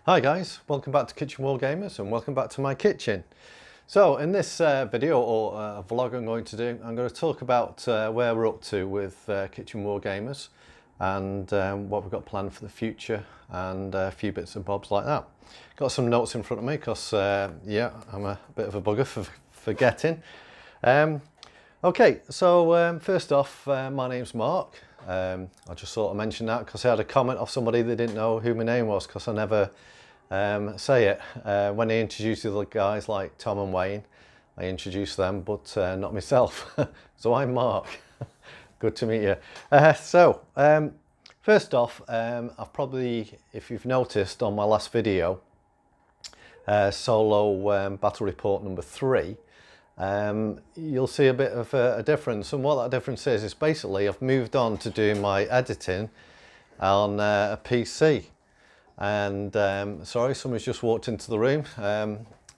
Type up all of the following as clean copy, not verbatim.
Hi guys, welcome back to Kitchen Wargamers and welcome back to my kitchen. So in this video or vlog I'm going to do, I'm going to talk about where we're up to with Kitchen Wargamers and what we've got planned for the future and a few bits and bobs like that. Got some notes in front of me because yeah, I'm a bit of a bugger for forgetting. Okay, so first off, my name's Mark. I just thought I'd mention that because I had a comment off somebody that didn't know who my name was because I never say it. When I introduce the other guys like Tom and Wayne, I introduce them, but not myself. So I'm Mark. Good to meet you. First off, I've probably, if you've noticed on my last video, solo battle report number 3, you'll see a bit of a difference, and what that difference is basically I've moved on to doing my editing on a PC. And sorry, someone's just walked into the room.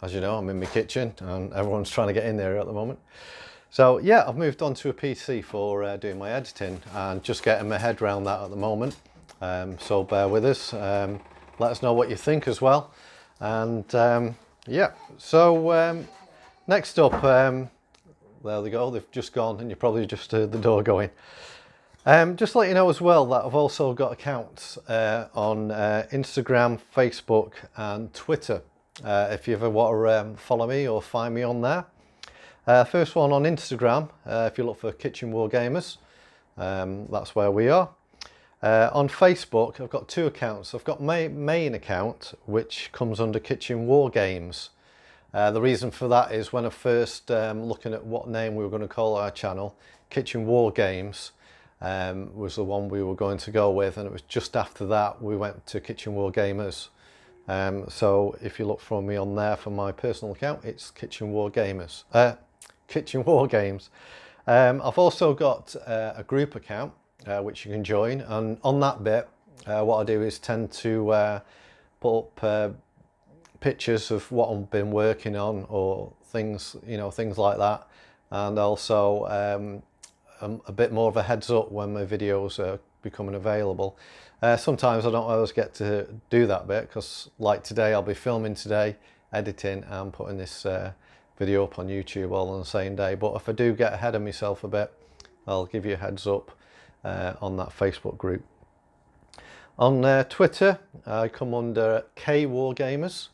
As you know, I'm in my kitchen and everyone's trying to get in there at the moment. So yeah, I've moved on to a PC for doing my editing and just getting my head around that at the moment. So bear with us, let us know what you think as well. And yeah, so next up, there they go, they've just gone and you probably just heard the door going. Just to let you know as well that I've also got accounts on Instagram, Facebook and Twitter. If you ever want to follow me or find me on there. First one on Instagram, if you look for Kitchen Wargamers, that's where we are. On Facebook, I've got 2 accounts. I've got my main account, which comes under Kitchen Wargames. The reason for that is when I first looking at what name we were going to call our channel, Kitchen Wargames was the one we were going to go with, and it was just after that we went to Kitchen Wargamers. So if you look for me on there for my personal account, it's Kitchen Wargamers, Kitchen Wargames. I've also got a group account which you can join, and on that bit what I do is tend to put up pictures of what I've been working on or things, you know, things like that, and also a bit more of a heads up when my videos are becoming available. Sometimes I don't always get to do that bit because, like today, I'll be filming today, editing and putting this video up on YouTube all on the same day. But if I do get ahead of myself a bit, I'll give you a heads up on that Facebook group. On Twitter, I come under K Wargamers,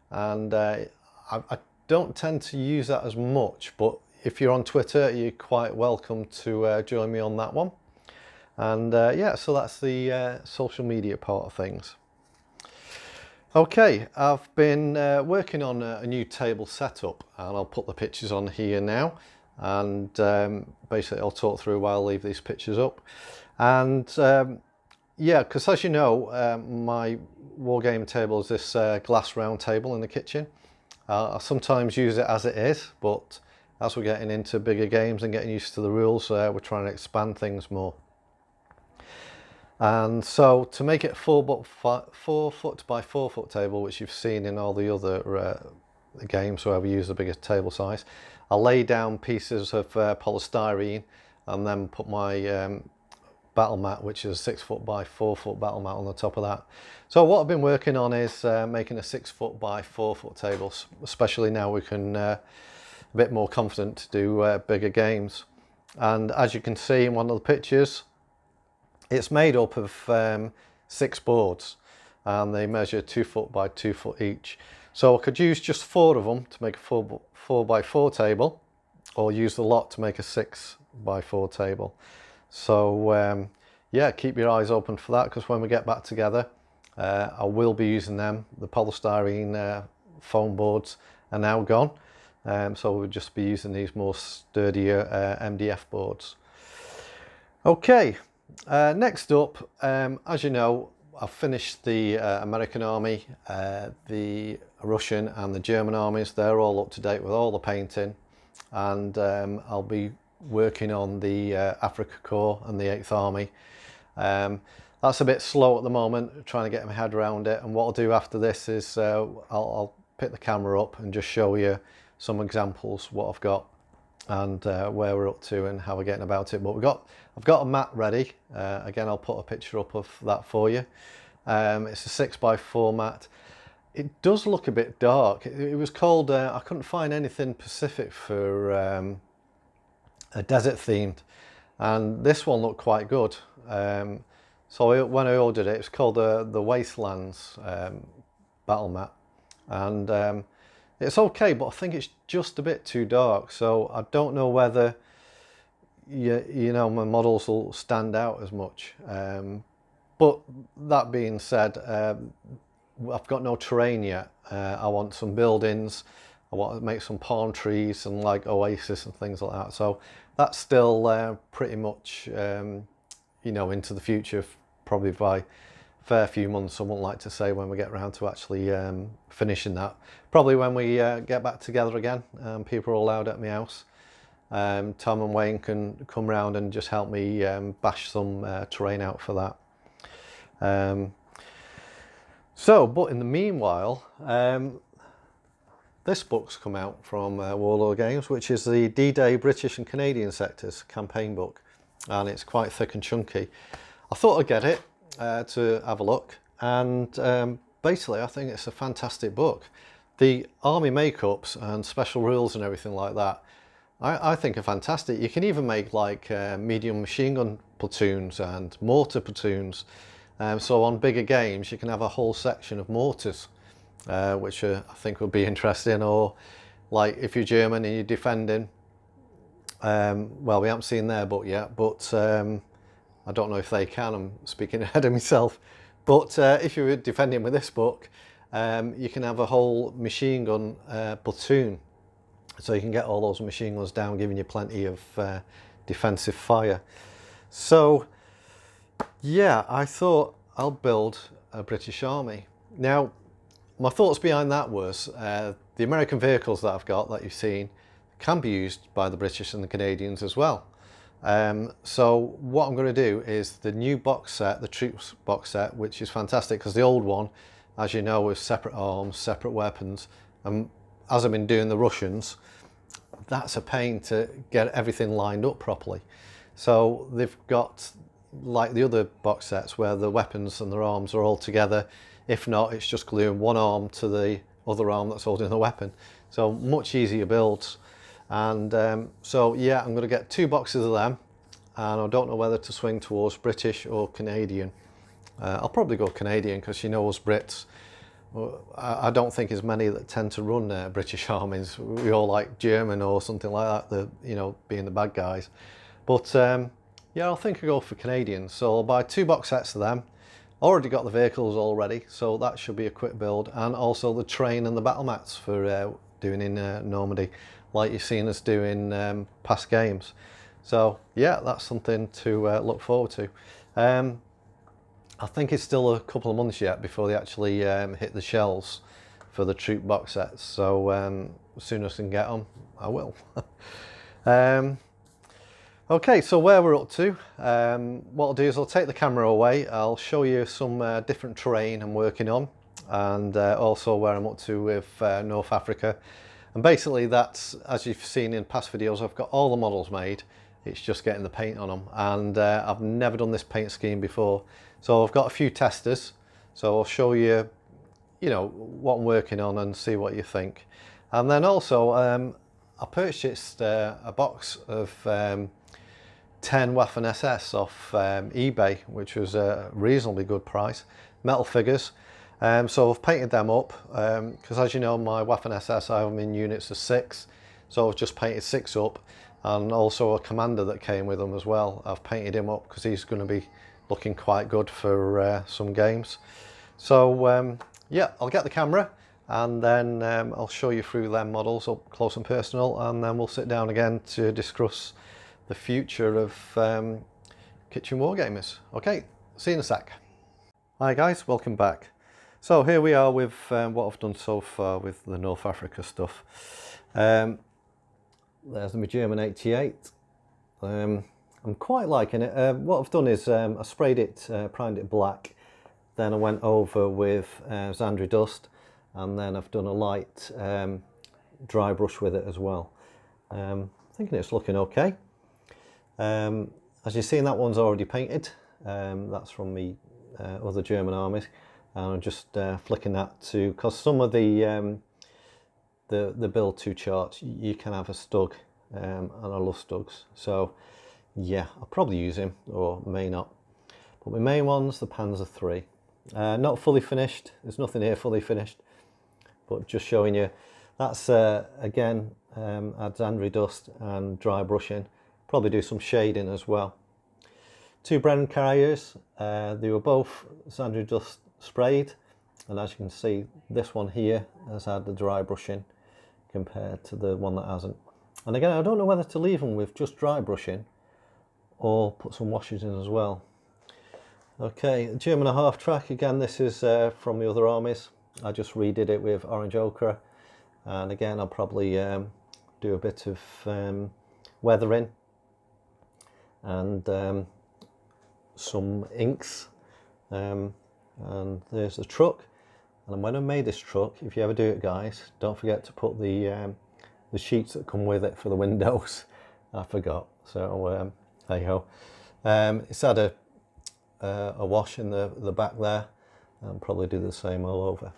and I don't tend to use that as much, but if you're on Twitter, you're quite welcome to join me on that one. And yeah, so that's the social media part of things. Okay, I've been working on a new table setup, and I'll put the pictures on here now. And basically I'll talk through while I leave these pictures up. And yeah, because as you know, my wargame table is this glass round table in the kitchen. I sometimes use it as it is, but as we're getting into bigger games and getting used to the rules, we're trying to expand things more. And so to make it 4 foot by 4 foot table, which you've seen in all the other games where we use the bigger table size, I'll lay down pieces of polystyrene and then put my battle mat, which is a 6 foot by 4 foot battle mat on the top of that. So what I've been working on is making a 6 foot by 4 foot table, especially now we can a bit more confident to do bigger games. And as you can see in one of the pictures, it's made up of 6 boards, and they measure 2 foot by 2 foot each. So I could use just 4 of them to make a 4 by 4 table, or use the lot to make a 6 by 4 table. So yeah, keep your eyes open for that, because when we get back together, I will be using them. The polystyrene foam boards are now gone, so we'll just be using these more sturdier MDF boards. Okay, next up, as you know, I've finished the American Army, the Russian and the German armies. They're all up to date with all the painting, and I'll be working on the Africa Corps and the 8th Army. That's a bit slow at the moment, trying to get my head around it, and what I'll do after this is I'll pick the camera up and just show you some examples what I've got and where we're up to and how we're getting about it. But I've got a mat ready. Again, I'll put a picture up of that for you. It's a 6x format. It does look a bit dark. It was called, I couldn't find anything Pacific for a desert themed, and this one looked quite good. So when I ordered it, it's called the Wastelands battle mat, and it's okay, but I think it's just a bit too dark, so I don't know whether you know, my models will stand out as much. But that being said, I've got no terrain yet. I want some buildings, I want to make some palm trees and like oasis and things like that, so that's still pretty much you know, into the future, probably by a fair few months. I wouldn't like to say when we get around to actually finishing that. Probably when we get back together again, people are allowed at my house. Tom and Wayne can come round and just help me bash some terrain out for that. But in the meanwhile, this book's come out from Wargames, which is the D-Day British and Canadian Sectors campaign book, and it's quite thick and chunky. I thought I'd get it to have a look, and basically I think it's a fantastic book. The army makeups and special rules and everything like that, I think are fantastic. You can even make like medium machine gun platoons and mortar platoons. So on bigger games you can have a whole section of mortars, which I think would be interesting. Or like if you're German and you're defending, well, we haven't seen their book yet, but I don't know if they can, I'm speaking ahead of myself. But if you're defending with this book, you can have a whole machine gun platoon. So you can get all those machine guns down, giving you plenty of defensive fire. So yeah, I thought I'll build a British Army. Now, my thoughts behind that was the American vehicles that I've got that you've seen can be used by the British and the Canadians as well. So what I'm going to do is the new box set, the troops box set, which is fantastic because the old one, as you know, was separate arms, separate weapons, and as I've been doing the Russians, that's a pain to get everything lined up properly. So they've got like the other box sets where the weapons and their arms are all together. If not, it's just gluing one arm to the other arm that's holding the weapon. So much easier builds. And so yeah, I'm going to get 2 boxes of them, and I don't know whether to swing towards British or Canadian. I'll probably go Canadian because you know us Brits, I don't think there's many that tend to run British armies. We all like German or something like that, you know, being the bad guys. But yeah, I think I'll go for Canadians. So I'll buy 2 box sets of them. Already got the vehicles already, so that should be a quick build. And also the train and the battle mats for doing in Normandy, like you've seen us doing past games. So yeah, that's something to look forward to. I think it's still a couple of months yet before they actually hit the shelves for the troop box sets. So as soon as I can get them, I will. Okay, so where we're up to, what I'll do is I'll take the camera away. I'll show you some different terrain I'm working on, and also where I'm up to with North Africa. And basically that's, as you've seen in past videos, I've got all the models made. It's just getting the paint on them, and I've never done this paint scheme before. So I've got a few testers, so I'll show you, you know, what I'm working on and see what you think. And then also I purchased a box of 10 Waffen SS off eBay, which was a reasonably good price, metal figures. So I've painted them up because, as you know, my Waffen SS, I have them in units of 6, so I've just painted 6 up, and also a commander that came with them as well. I've painted him up because he's going to be looking quite good for some games. So yeah, I'll get the camera and then I'll show you through them models up close and personal, and then we'll sit down again to discuss the future of Kitchen Wargamers. Okay, see you in a sec. Hi guys, welcome back. So here we are with what I've done so far with the North Africa stuff. There's my German 88. I'm quite liking it. What I've done is I sprayed it, primed it black, then I went over with Zandri dust, and then I've done a light dry brush with it as well. Thinking it's looking okay. As you've seen, that one's already painted. That's from me other German armies, and I'm just flicking that to, because some of the build to charts you can have a Stug, and I love Stugs, so yeah, I'll probably use him or may not. But my main one's the Panzer III, not fully finished, there's nothing here fully finished, but just showing you. That's again adds Andry dust and dry brushing, probably do some shading as well. 2 Brennan carriers, they were both Andry dust sprayed, and as you can see this one here has had the dry brushing compared to the one that hasn't. And again, I don't know whether to leave them with just dry brushing or put some washes in as well. Okay, German half track, again this is from the other armies. I just redid it with orange ochre, and again I'll probably do a bit of weathering and some inks, and there's the truck. And when I made this truck, if you ever do it guys, don't forget to put the sheets that come with it for the windows. I forgot, so hey ho. It's had a wash in the back there, and probably do the same all over.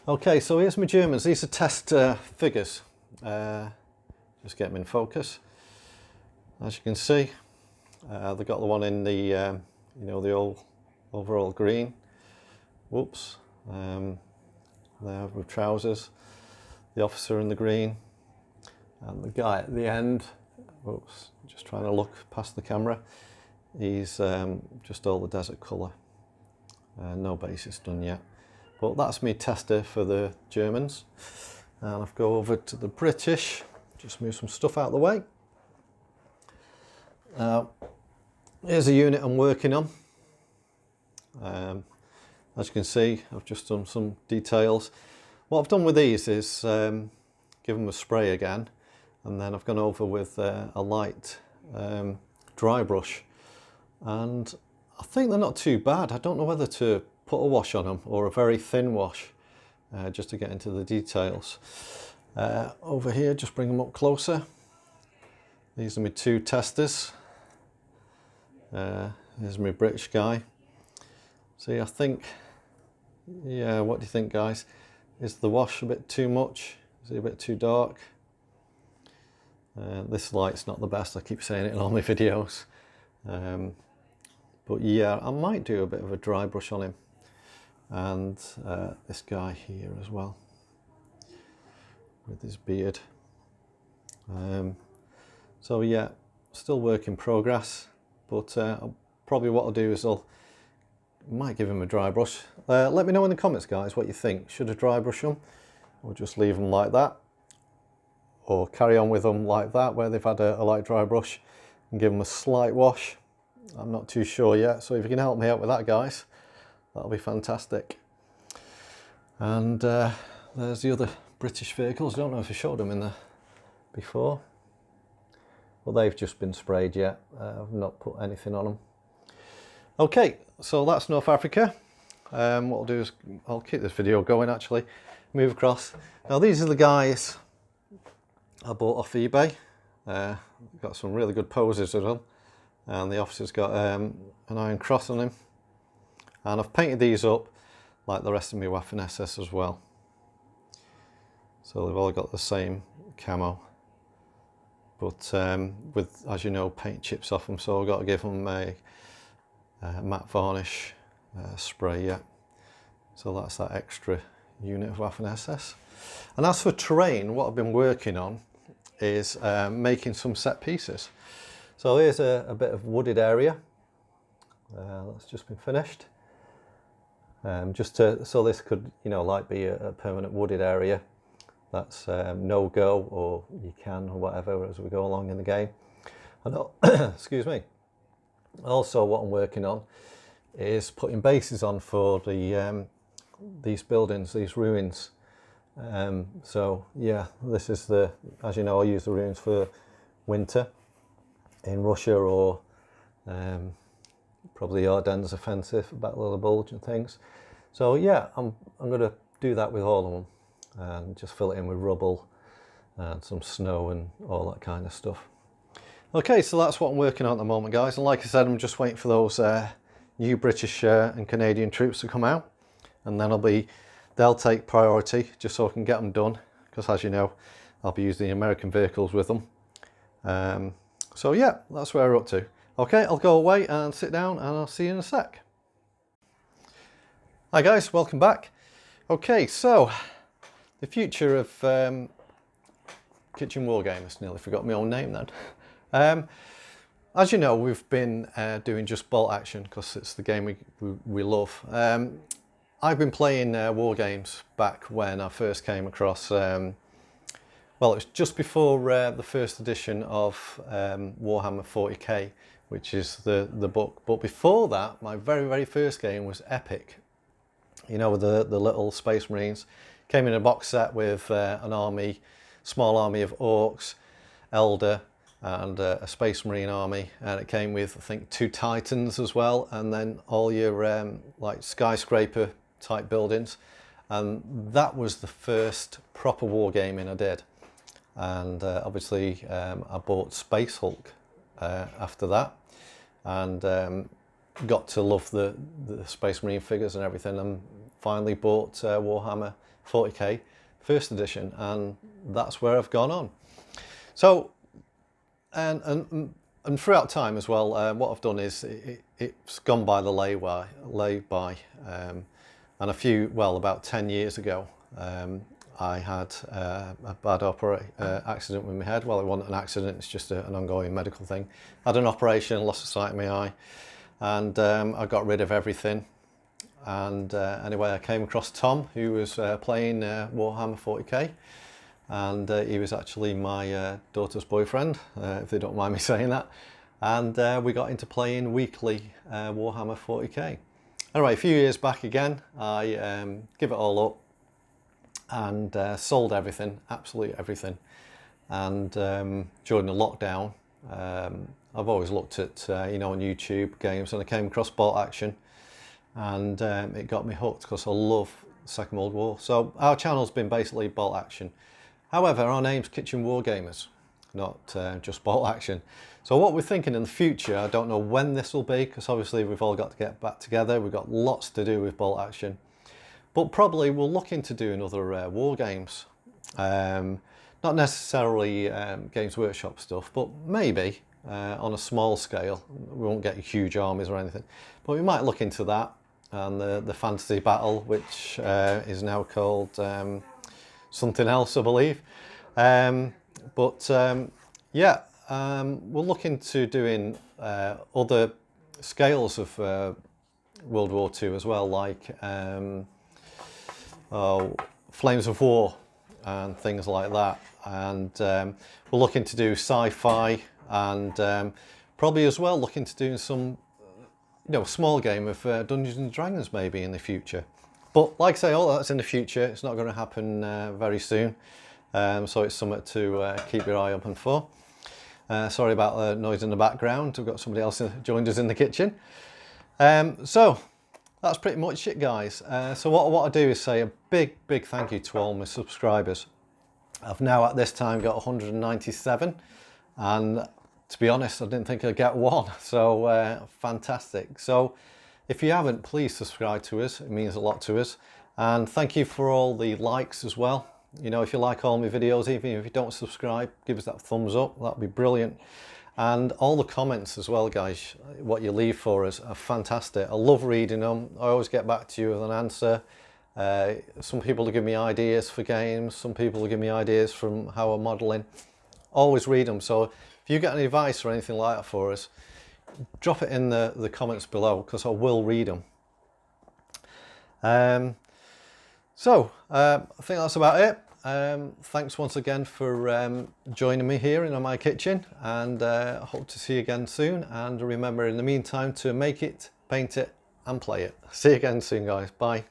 Okay, so here's my Germans. These are test figures. Just get them in focus. As you can see, they got the one in the you know, the old overall green. Whoops. There with trousers, the officer in the green, and the guy at the end, whoops, just trying to look past the camera, he's just all the desert colour. No basis done yet, but that's me tester for the Germans. And I'll go over to the British, just move some stuff out of the way. Here's a unit I'm working on. As you can see, I've just done some details. What I've done with these is give them a spray again, and then I've gone over with a light dry brush, and I think they're not too bad. I don't know whether to put a wash on them or a very thin wash, just to get into the details. Over here, just bring them up closer. These are my 2 testers. Here's my British guy. See, I think, yeah, what do you think guys? Is the wash a bit too much? Is it a bit too dark? This light's not the best, I keep saying it in all my videos. But yeah, I might do a bit of a dry brush on him. And this guy here as well, with his beard. So yeah, still work in progress, but probably what I'll do is might give him a dry brush. Let me know in the comments guys what you think. Should I dry brush them or just leave them like that, or carry on with them like that where they've had a light dry brush and give them a slight wash? I'm not too sure yet, so if you can help me out with that guys, that'll be fantastic. And there's the other British vehicles. I don't know if I showed them in there before. Well, they've just been sprayed yet. I've not put anything on them. Okay, so that's North Africa. What I'll do is I'll keep this video going actually. Move across. Now these are the guys I bought off eBay. Got some really good poses of them, and the officer's got an iron cross on him. And I've painted these up like the rest of my Waffen SS as well. So they've all got the same camo, but with, as you know, paint chips off them, so I've got to give them a matte varnish spray yet. So that's that extra unit of Waffen SS. And as for terrain, what I've been working on is making some set pieces. So here's a bit of wooded area that's just been finished. So this could, you know, like be a permanent wooded area. That's no go, or you can, or whatever, as we go along in the game. And excuse me. Also, what I'm working on is putting bases on for the these buildings, these ruins. So yeah, this is the, as you know, I use the ruins for winter in Russia, or probably the Ardennes offensive, Battle of the Bulge and things. So yeah, I'm going to do that with all of them, and just fill it in with rubble and some snow and all that kind of stuff. Okay, so that's what I'm working on at the moment, guys, and like I said, I'm just waiting for those new British and Canadian troops to come out, and then they'll take priority just so I can get them done, because as you know, I'll be using the American vehicles with them. So yeah, that's where we're up to. Okay, I'll go away and sit down and I'll see you in a sec. Hi guys, welcome back. Okay, so the future of Kitchen Wargamers. Nearly forgot my own name then. As you know, we've been doing just bolt action because it's the game we love. I've been playing Wargames back when I first came across, well, it was just before the first edition of Warhammer 40k, which is the book. But before that, my very first game was Epic. You know, the little Space Marines. Came in a box set with an army, small army of Orcs, Elder, and a Space Marine army. And it came with, I think, 2 Titans as well, and then all your like skyscraper type buildings. And that was the first proper wargaming I did. And obviously I bought Space Hulk after that, and got to love the Space Marine figures and everything, and finally bought Warhammer 40k first edition, and that's where I've gone on. So and throughout time as well, what I've done is it's gone by the lay-by, and a few, well, about 10 years ago, I had a bad accident with my head. Well, it wasn't an accident, it's just an ongoing medical thing. I had an operation, lost the sight of my eye, and I got rid of everything. And anyway, I came across Tom, who was playing Warhammer 40k, and he was actually my daughter's boyfriend, if they don't mind me saying that. And we got into playing weekly Warhammer 40k. Anyway, a few years back again, I give it all up and sold everything, absolutely everything. And during the lockdown, I've always looked at, you know, on YouTube games, and I came across bolt action, and it got me hooked because I love Second World War. So our channel's been basically bolt action. However, our name's Kitchen Wargamers, not just bolt action. So what we're thinking in the future, I don't know when this will be, because obviously we've all got to get back together. We've got lots to do with bolt action. But probably we'll look into doing other war games. Not necessarily Games Workshop stuff, but maybe on a small scale. We won't get huge armies or anything, but we might look into that. And the fantasy battle, which is now called something else, I believe. Yeah, we'll look into doing other scales of World War II as well, like Flames of War and things like that. And we're looking to do sci-fi, and probably as well looking to do some, you know, small game of Dungeons and Dragons maybe in the future. But like I say, all that's in the future. It's not going to happen very soon. So it's something to keep your eye open for. Sorry about the noise in the background. We've got somebody else joined us in the kitchen. So that's pretty much it, guys. So what I do is say a big thank you to all my subscribers. I've now at this time got 197, and to be honest, I didn't think I'd get one. So fantastic. So if you haven't, please subscribe to us. It means a lot to us. And thank you for all the likes as well. You know, if you like all my videos, even if you don't subscribe, give us that thumbs up. That'd be brilliant. And all the comments as well, guys, what you leave for us are fantastic. I love reading them. I always get back to you with an answer. Some people will give me ideas for games. Some people will give me ideas from how I'm modelling. Always read them. So if you get any advice or anything like that for us, drop it in the comments below, because I will read them. I think that's about it. Thanks once again for joining me here in my kitchen, and I hope to see you again soon. And remember, in the meantime, to make it, paint it and play it. See you again soon, guys. Bye.